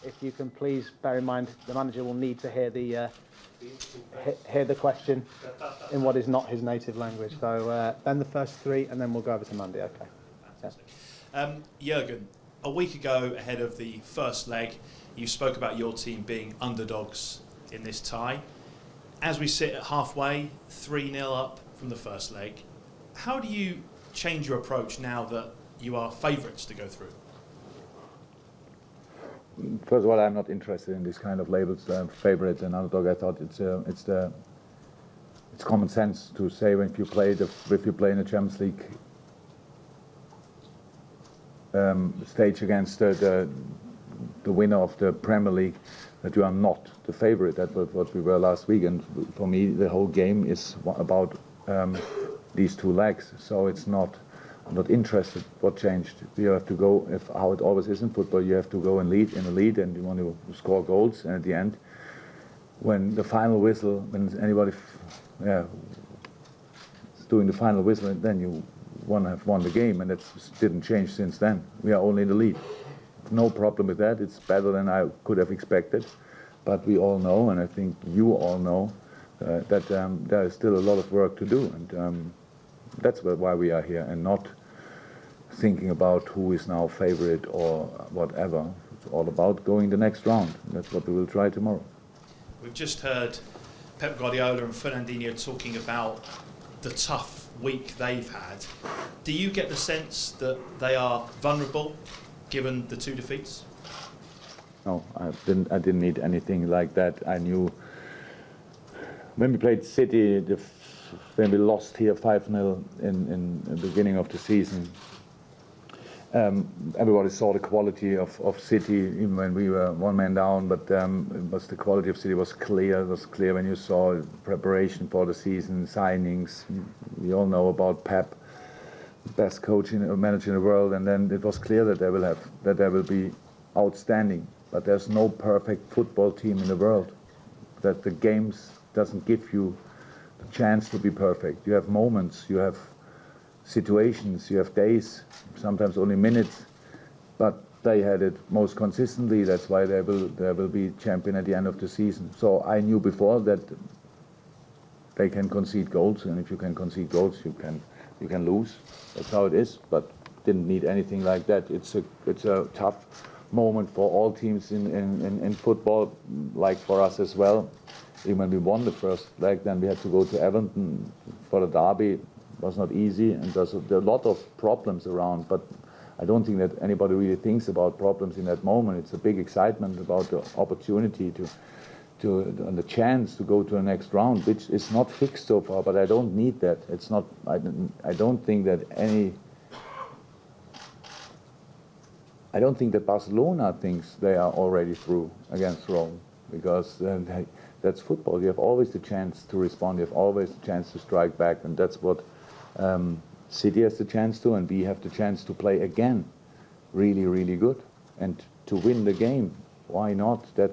If you can please bear in mind, the manager will need to hear the question in what is not his native language. So then the first three, and then we'll go over to Monday. Okay. Fantastic. Jürgen, a week ago, ahead of the first leg, you spoke about your team being underdogs in this tie. As we sit at halfway, 3-0 up from the first leg, how do you change your approach now that you are favourites to go through? First of all, I'm not interested in this kind of labels, favourite and underdog. I thought it's common sense to say if you play in the Champions League stage against the winner of the Premier League, that you are not the favourite. That was what we were last week, and for me, the whole game is about these two legs. So I'm not interested what changed. You have to go, how it always is in football, you have to go and lead, and you want to score goals, and at the end, when the final whistle, when anybody is doing the final whistle, then you want to have won the game, and that didn't change since then. We are only in the lead. No problem with that. It's better than I could have expected, but we all know, and I think you all know, that there is still a lot of work to do, and that's why we are here, and not thinking about who is now favorite or whatever. It's all about going the next round. That's what we will try tomorrow. We've just heard Pep Guardiola and Fernandinho talking about the tough week they've had. Do you get the sense that they are vulnerable given the two defeats? No, I didn't need anything like that. I knew when we played City, when we lost here 5-0 in the beginning of the season, everybody saw the quality of City, even when we were one man down, but the quality of City was clear. It was clear when you saw preparation for the season, signings. We all know about Pep, best coach manager in the world, and then it was clear that they will be outstanding. But there's no perfect football team in the world. That the games doesn't give you the chance to be perfect. You have moments, you have situations, you have days, sometimes only minutes, but they had it most consistently. That's why they will be champion at the end of the season. So I knew before that they can concede goals, and if you can concede goals, you can lose. That's how it is, but didn't need anything like that. It's a tough moment for all teams in football, like for us as well. Even when we won the first leg, then we had to go to Everton for the derby. It was not easy, and there are a lot of problems around, but I don't think that anybody really thinks about problems in that moment. It's a big excitement about the opportunity and the chance to go to the next round, which is not fixed so far, but I don't need that. It's not, I don't think that Barcelona thinks they are already through against Rome, because that's football. You have always the chance to respond. You have always the chance to strike back, and that's what City has the chance to, and we have the chance to play again really, really good and to win the game. Why not? I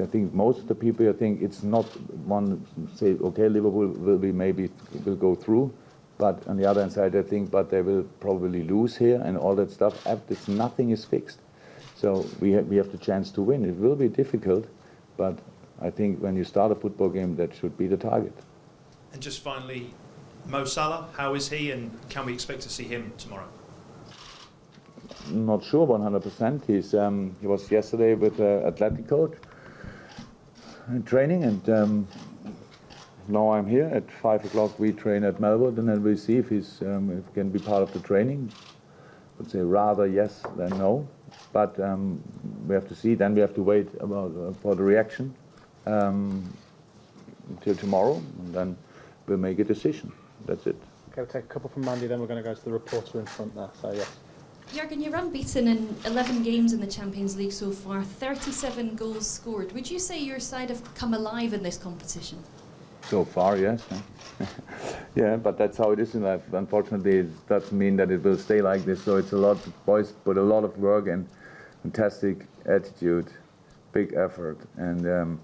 think most of the people think it's not one say, okay, Liverpool will go through, but on the other hand side, I think, but they will probably lose here and all that stuff. Nothing is fixed, so we have the chance to win. It will be difficult, but I think when you start a football game, that should be the target. And just finally, Mo Salah, how is he, and can we expect to see him tomorrow? Not sure 100%. He was yesterday with the athletic coach in training, and now I'm here at 5 o'clock. We train at Melbourne, and then we see if he can be part of the training. I would say rather yes than no, but we have to see. Then we have to wait for the reaction until tomorrow, and then we'll make a decision. That's it. Okay, we'll take a couple from Mandy, then we're going to go to the reporter in front there. So yes. Jürgen, you're unbeaten in 11 games in the Champions League so far, 37 goals scored. Would you say your side have come alive in this competition? So far, yes. Yeah, but that's how it is in life. Unfortunately, it doesn't mean that it will stay like this. So it's a lot. Boys put a lot of work and fantastic attitude, big effort, and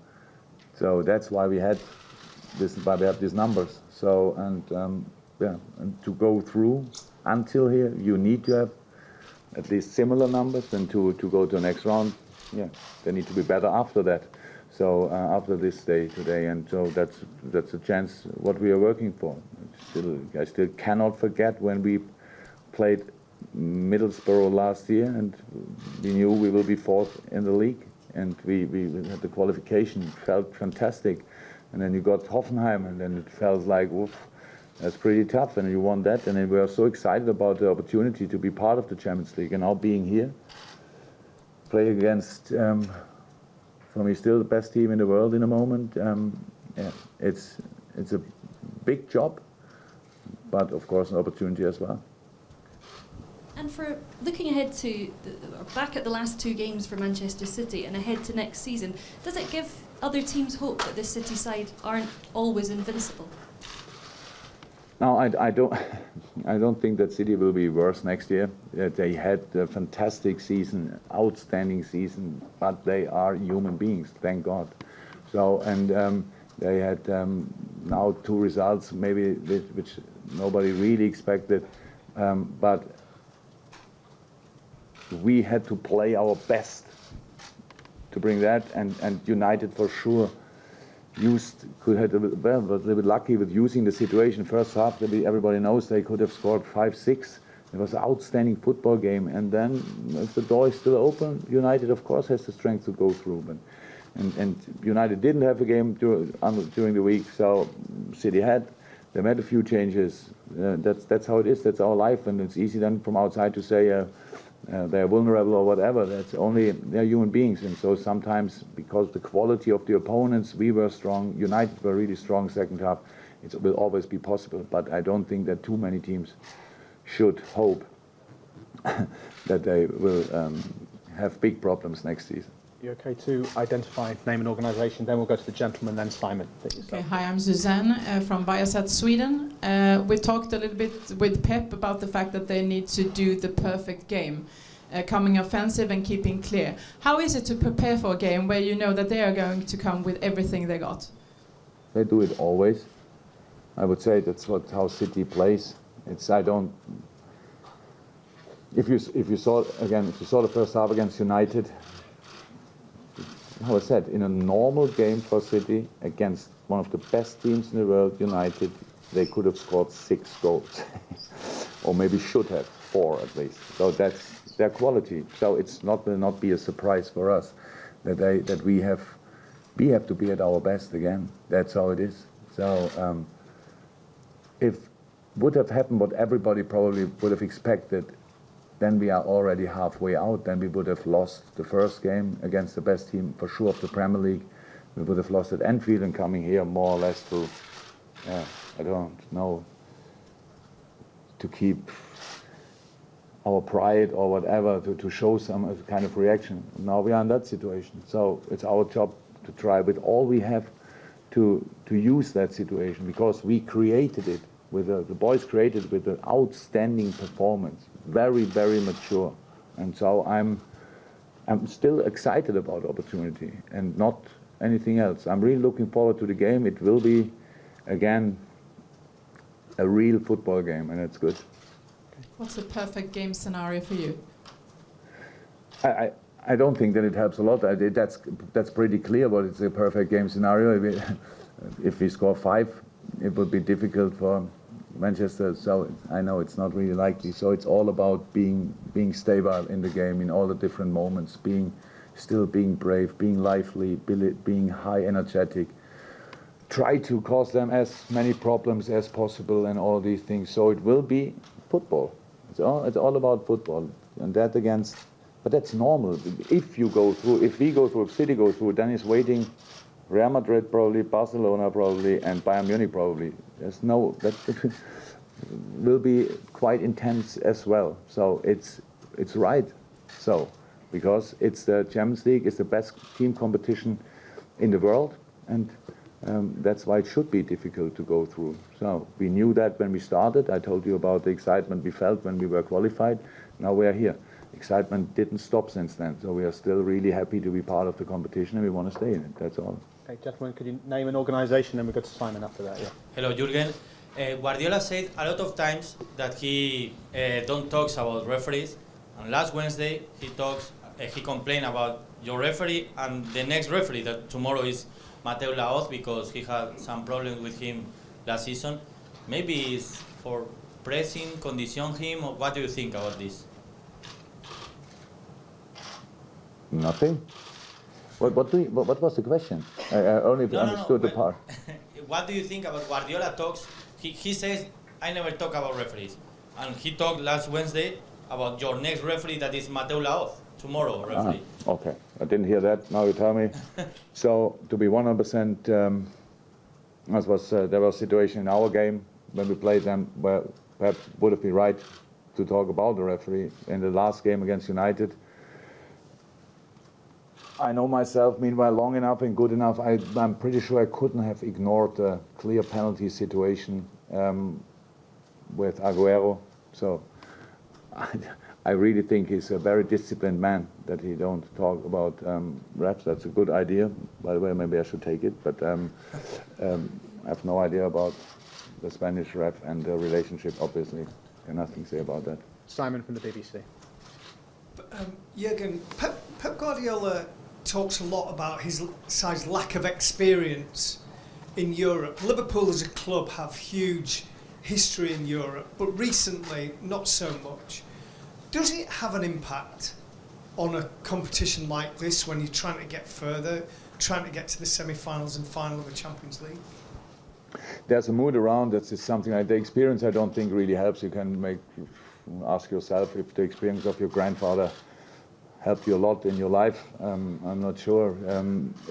so that's why we had this. Why we have these numbers. So and to go through until here, you need to have at least similar numbers, and to go to the next round, yeah, they need to be better after that. So after this day today, and so that's a chance what we are working for. I still cannot forget when we played Middlesbrough last year, and we knew we will be fourth in the league, and we had the qualification, felt fantastic, and then you got Hoffenheim, and then it felt like, oof, that's pretty tough, and you won that, and then we are so excited about the opportunity to be part of the Champions League, and now being here, play against, for me, still the best team in the world in the moment. Yeah, it's a big job, but of course an opportunity as well. And for looking ahead to back at the last 2 games for Manchester City and ahead to next season, does it give other teams hope that this City side aren't always invincible? No, I don't think that City will be worse next year. They had a fantastic season, outstanding season, but they are human beings, thank God. So, and they had now 2 results, maybe which nobody really expected, but we had to play our best to bring that, and United for sure was a little bit lucky with using the situation. First half, everybody knows they could have scored 5-6. It was an outstanding football game, and then if the door is still open, United of course has the strength to go through. But and United didn't have a game during the week, so City had. They made a few changes. That's how it is. That's our life, and it's easy then from outside to say they're vulnerable or whatever. They're human beings, and so sometimes because the quality of the opponents, we were strong, United were really strong second half, it will always be possible, but I don't think that too many teams should hope that they will have big problems next season. You okay to identify, name an organisation, then we'll go to the gentleman, then Simon. Okay, hi, I'm Suzanne from Viasat Sweden. We talked a little bit with Pep about the fact that they need to do the perfect game, coming offensive and keeping clear. How is it to prepare for a game where you know that they are going to come with everything they got? They do it always. I would say that's how City plays. If you saw the first half against United, how I said, in a normal game for City against one of the best teams in the world, United, they could have scored 6 goals, or maybe should have 4 at least. So that's their quality. So it's will not be a surprise for us that we have to be at our best again. That's how it is. So if would have happened what everybody probably would have expected, then we are already halfway out. Then we would have lost the first game against the best team for sure of the Premier League. We would have lost at Anfield and coming here more or less to, I don't know, to keep our pride or whatever, to show some kind of reaction. Now we are in that situation. So it's our job to try with all we have to use that situation, because we created it. The boys created with an outstanding performance, very, very mature, and so I'm still excited about the opportunity and not anything else. I'm really looking forward to the game. It will be, again, a real football game, and it's good. What's the perfect game scenario for you? I don't think that it helps a lot. That's pretty clear what is a perfect game scenario. If we score 5, it would be difficult for Manchester, so I know it's not really likely. So it's all about being stable in the game in all the different moments, still being brave, being lively, being high energetic. Try to cause them as many problems as possible and all these things. So it will be football. It's all about football, and that against. But that's normal. If we go through, if City go through, then it's waiting. Real Madrid probably, Barcelona probably, and Bayern Munich probably. That will be quite intense as well. So it's right. So because it's the Champions League, it's the best team competition in the world, and that's why it should be difficult to go through. So we knew that when we started. I told you about the excitement we felt when we were qualified. Now we are here. Excitement didn't stop since then. So we are still really happy to be part of the competition, and we want to stay in it. That's all. Okay, gentlemen, could you name an organisation, and we'll go to Simon after that. Yeah. Hello, Jürgen. Guardiola said a lot of times that he don't talks about referees. And last Wednesday he complained about your referee and the next referee that tomorrow is Mateu Laoz, because he had some problems with him last season. Maybe it's for pressing, condition him, or what do you think about this? Nothing. What was the question? I only understood the part. What do you think about Guardiola talks? He says, I never talk about referees. And he talked last Wednesday about your next referee, that is Mateu Laoz, tomorrow referee. Okay, I didn't hear that. Now you tell me. So to be 100%, there was a situation in our game when we played them where perhaps would have been right to talk about the referee. In the last game against United, I know myself, meanwhile, long enough and good enough. I'm pretty sure I couldn't have ignored a clear penalty situation with Aguero. So I really think he's a very disciplined man, that he don't talk about refs. That's a good idea. By the way, maybe I should take it. But I have no idea about the Spanish ref and the relationship, obviously. And nothing to say about that. Simon from the BBC. Jürgen, Pep Guardiola talks a lot about his side's lack of experience in Europe. Liverpool as a club have huge history in Europe, but recently not so much. Does it have an impact on a competition like this when you're trying to get further, trying to get to the semi-finals and final of the Champions League? There's a mood around. That's just something like the experience. I don't think really helps. You can ask yourself if the experience of your grandfather helped you a lot in your life. I'm not sure.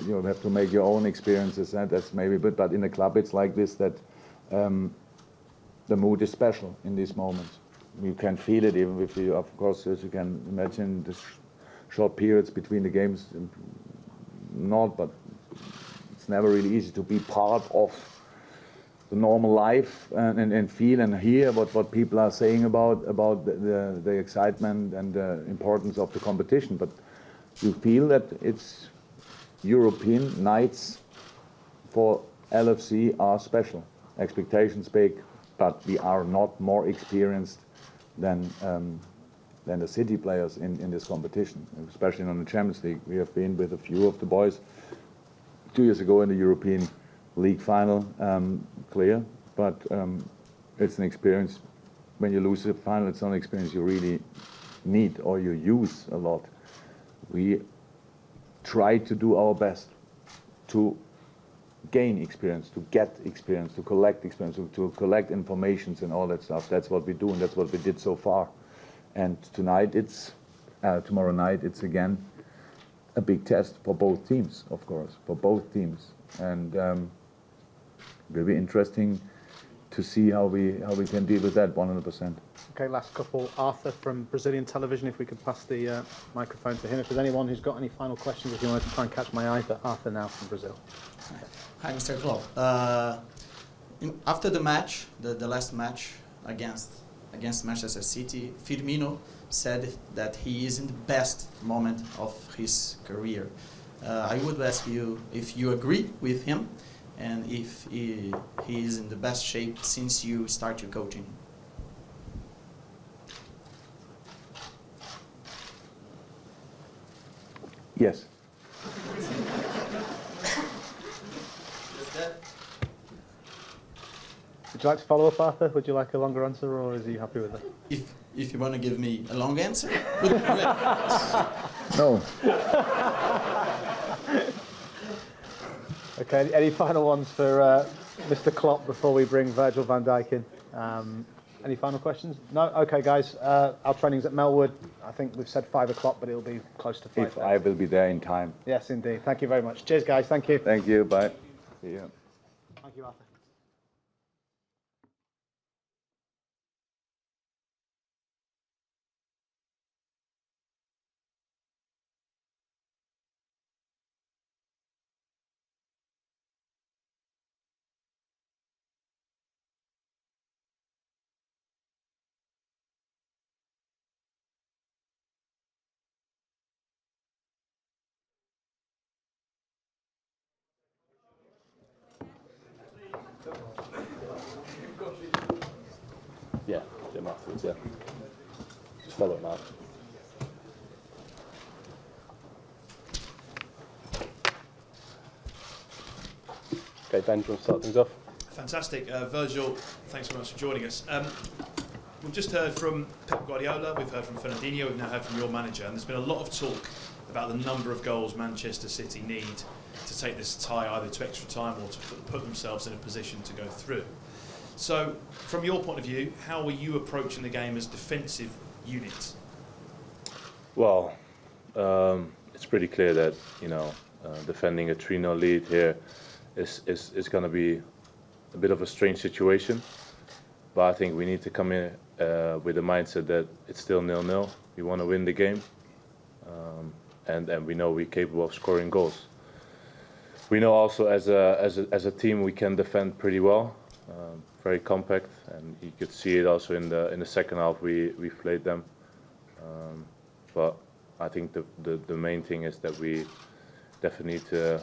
You have to make your own experiences. That's maybe, but in a club it's like this, that the mood is special in these moments. You can feel it even if you, of course, as you can imagine, the short periods between the games. Not, but it's never really easy to be part of the normal life and feel and hear what people are saying about the excitement and the importance of the competition. But you feel that it's European nights for LFC are special. Expectations big, but we are not more experienced than the City players in this competition, especially in the Champions League. We have been with a few of the boys 2 years ago in the European League final, clear, but it's an experience. When you lose the final, it's not an experience you really need or you use a lot. We try to do our best to gain experience, to get experience, to collect experience, to collect informations and all that stuff. That's what we do, and that's what we did so far. And tonight, tomorrow night, it's again a big test for both teams, of course, for both teams. And it will be interesting to see how we can deal with that 100%. Okay, last couple. Arthur from Brazilian television, if we could pass the microphone to him. If there's anyone who's got any final questions, if you wanted to try and catch my eye, but Arthur now from Brazil. Hi, Mr. Klopp. After the match, the last match against Manchester City, Firmino said that he is in the best moment of his career. I would ask you if you agree with him and if he is in the best shape since you started coaching. Yes. Would you like to follow up, Arthur? Would you like a longer answer, or is he happy with that? If you want to give me a long answer, would be great. No. Okay, any final ones for Mr. Klopp before we bring Virgil van Dijk in? Any final questions? No? Okay, guys. Our training's at Melwood. I think we've said 5 o'clock, but it'll be close to 5. If I will be there in time. Yes, indeed. Thank you very much. Cheers, guys. Thank you. Thank you. Bye. See you. Thank you, Arthur. Yeah, Jim afterwards, yeah. Just follow him out. Okay, Ben, do you want to start things off? Fantastic. Virgil, thanks very much for joining us. We've just heard from Pep Guardiola, we've heard from Fernandinho, we've now heard from your manager, and there's been a lot of talk about the number of goals Manchester City need to take this tie either to extra time or to put themselves in a position to go through. So, from your point of view, how are you approaching the game as defensive units? Well, it's pretty clear that, defending a 3-0 lead here is going to be a bit of a strange situation. But I think we need to come in with the mindset that it's still 0-0. We want to win the game, and we know we're capable of scoring goals. We know also as a team we can defend pretty well, very compact, and you could see it also in the second half we played them. But I think the main thing is that we definitely need to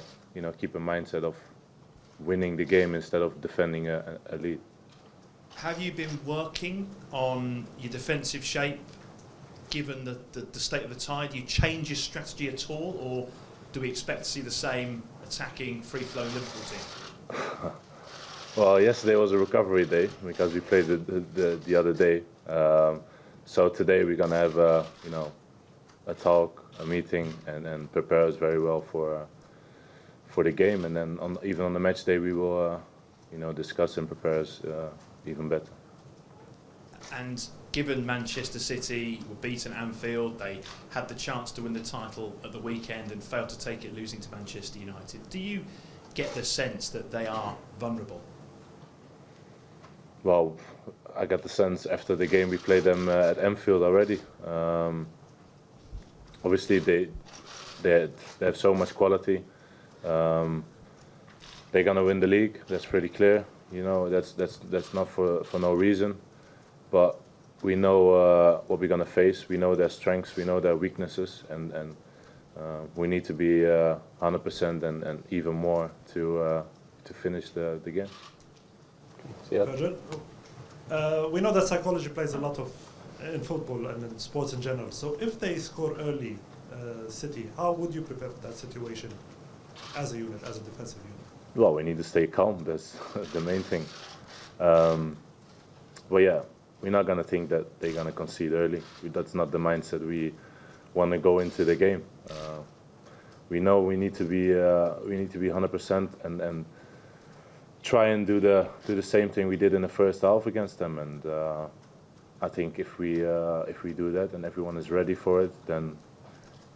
keep a mindset of winning the game instead of defending a lead. Have you been working on your defensive shape given the state of the tie? Do you change your strategy at all, or do we expect to see the same attacking, free-flowing Liverpool team? Well, yesterday was a recovery day because we played the other day. So today we're gonna have a talk, a meeting, and prepare us very well for the game. And then even on the match day we will discuss and prepare us even better. And given Manchester City were beaten at Anfield, they had the chance to win the title at the weekend and failed to take it, losing to Manchester United. Do you get the sense that they are vulnerable? Well, I got the sense after the game we played them at Anfield already. Obviously they have so much quality. They're gonna win the league. That's pretty clear. That's not for no reason. But we know what we're gonna face. We know their strengths. We know their weaknesses, and we need to be 100% and even more to finish the game. Virgil? We know that psychology plays a lot in football and in sports in general. So if they score early, City, how would you prepare for that situation as a unit, as a defensive unit? Well, we need to stay calm. That's the main thing. But yeah, we're not gonna think that they're gonna concede early. That's not the mindset we want to go into the game. We know we need to be 100% and try and do the same thing we did in the first half against them. And I think if we do that and everyone is ready for it, then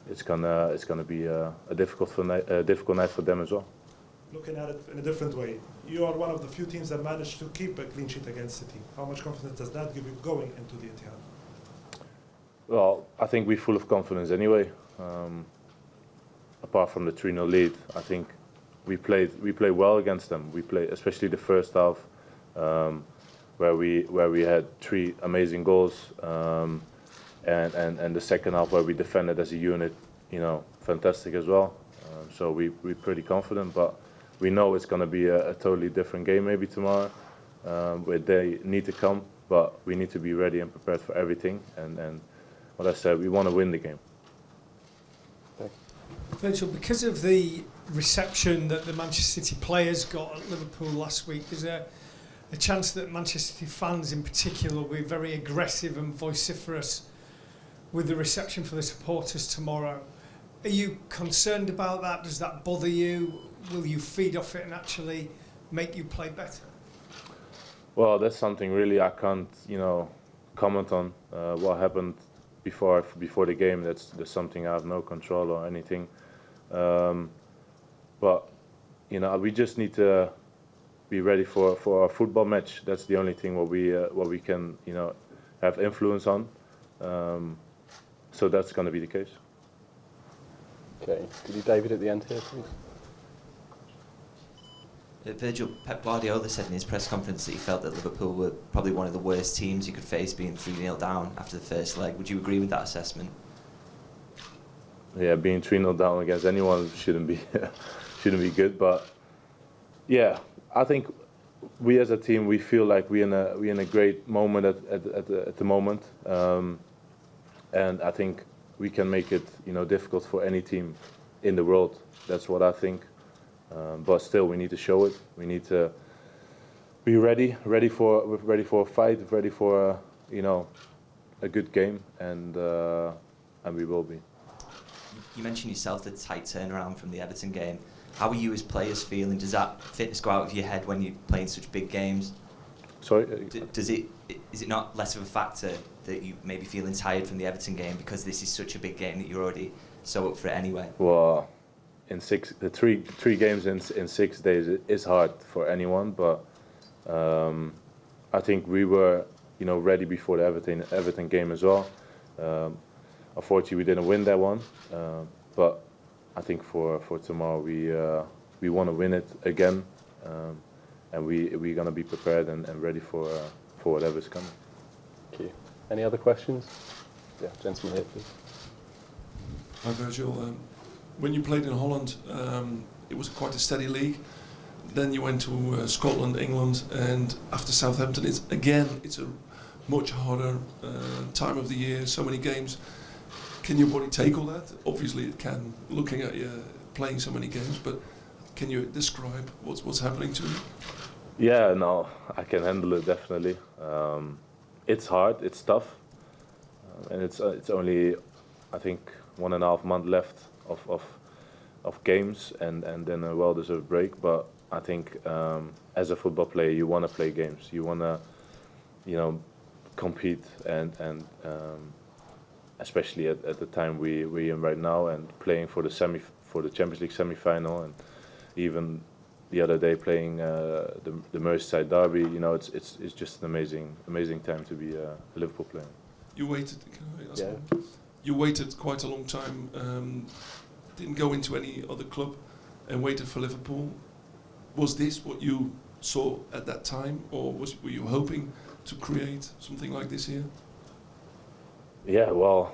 it's gonna be a difficult night for them as well. Looking at it in a different way, you are one of the few teams that managed to keep a clean sheet against City. How much confidence does that give you going into the Etihad? Well, I think we're full of confidence anyway. Apart from the 3-0 lead, I think we played well against them. We played, especially the first half, where we had 3 amazing goals, and the second half where we defended as a unit, fantastic as well. So we're pretty confident, but we know it's going to be a totally different game maybe tomorrow, where they need to come, but we need to be ready and prepared for everything. And what I said, we want to win the game. Virgil, because of the reception that the Manchester City players got at Liverpool last week, there's a chance that Manchester City fans in particular will be very aggressive and vociferous with the reception for the supporters tomorrow. Are you concerned about that? Does that bother you? Will you feed off it and actually make you play better? Well, that's something really I can't, comment on. What happened before the game? That's something I have no control or anything. But we just need to be ready for our football match. That's the only thing what we can have influence on. So that's going to be the case. Okay, could you, David, at the end here, please? Virgil, Pep Guardiola said in his press conference that he felt that Liverpool were probably one of the worst teams you could face, being 3-0 down after the first leg. Would you agree with that assessment? Yeah, being 3-0 down against anyone shouldn't be good. But yeah, I think we as a team, we feel like we're in a great moment at the moment, and I think we can make it difficult for any team in the world. That's what I think. But still, we need to show it. We need to be ready for a fight, ready for a good game, and we will be. You mentioned yourself the tight turnaround from the Everton game. How are you as players feeling? Does that fitness go out of your head when you're playing such big games? Sorry? Is it not less of a factor that you may be feeling tired from the Everton game because this is such a big game that you're already so up for it anyway? Well, in three games in 6 days is hard for anyone, but I think we were ready before the Everton game as well. Unfortunately, we didn't win that one, but I think for tomorrow we want to win it again, and we're going to be prepared and ready for whatever's coming. Thank you. Any other questions? Yeah, gentleman here, please. Hi, Virgil. When you played in Holland, it was quite a steady league. Then you went to Scotland, England, and after Southampton, it's a much harder time of the year. So many games. Can your body take all that? Obviously, it can. Looking at you playing so many games, but can you describe what's happening to you? Yeah, no, I can handle it definitely. It's hard, it's tough, and it's only, I think, 1.5 months left of games, and then a well-deserved break. But I think as a football player, you want to play games. You want to, compete, and especially at the time we're in right now, and playing for the Champions League semi-final, and even the other day playing the Merseyside derby. It's just an amazing time to be a Liverpool player. You waited. Can I ask Yeah. one? You waited quite a long time. Didn't go into any other club, and waited for Liverpool. Was this what you saw at that time, or were you hoping to create something like this here? Yeah, well,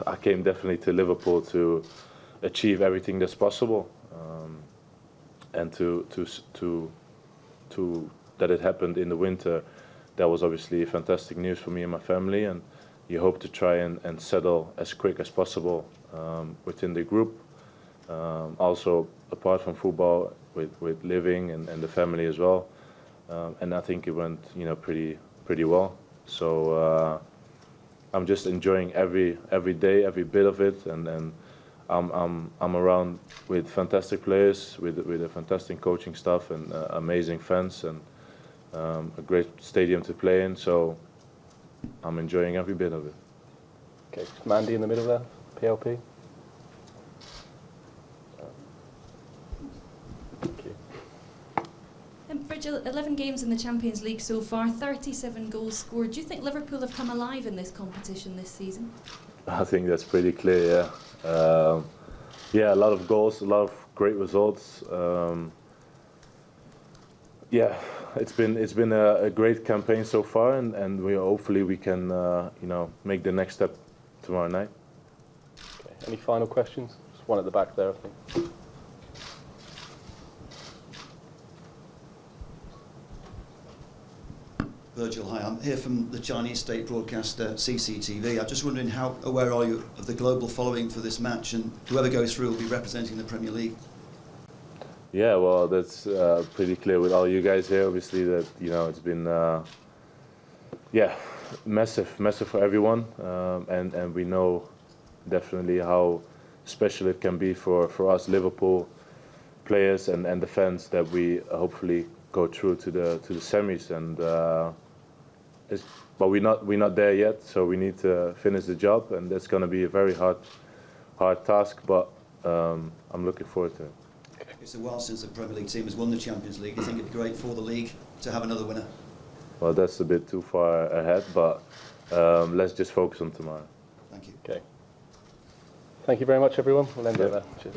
I came definitely to Liverpool to achieve everything that's possible, and to that it happened in the winter. That was obviously fantastic news for me and my family, and you hope to try and settle as quick as possible within the group. Also, apart from football, with living and the family as well, and I think it went pretty well. So I'm just enjoying every day, every bit of it, and I'm around with fantastic players, with a fantastic coaching staff, and amazing fans, and a great stadium to play in. So I'm enjoying every bit of it. Okay, Mandy in the middle there, PLP. Thank you. Virgil, 11 games in the Champions League so far, 37 goals scored. Do you think Liverpool have come alive in this competition this season? I think that's pretty clear, yeah. Yeah, a lot of goals, a lot of great results. Yeah, it's been a great campaign so far, and hopefully we can make the next step tomorrow night. Okay. Any final questions? Just one at the back there, I think. Virgil, hi. I'm here from the Chinese state broadcaster CCTV. I'm just wondering, how aware are you of the global following for this match, and whoever goes through will be representing the Premier League? Yeah, well, that's pretty clear with all you guys here. Obviously, that it's been massive for everyone, and we know definitely how special it can be for us Liverpool players and the fans that we hopefully go through to the semis, and but we're not there yet, so we need to finish the job, and that's going to be a very hard task, but I'm looking forward to it. It's a while since the Premier League team has won the Champions League. Do you think it'd be great for the league to have another winner? Well, that's a bit too far ahead, but let's just focus on tomorrow. Thank you. Okay. Thank you very much, everyone. We'll end it there. Cheers.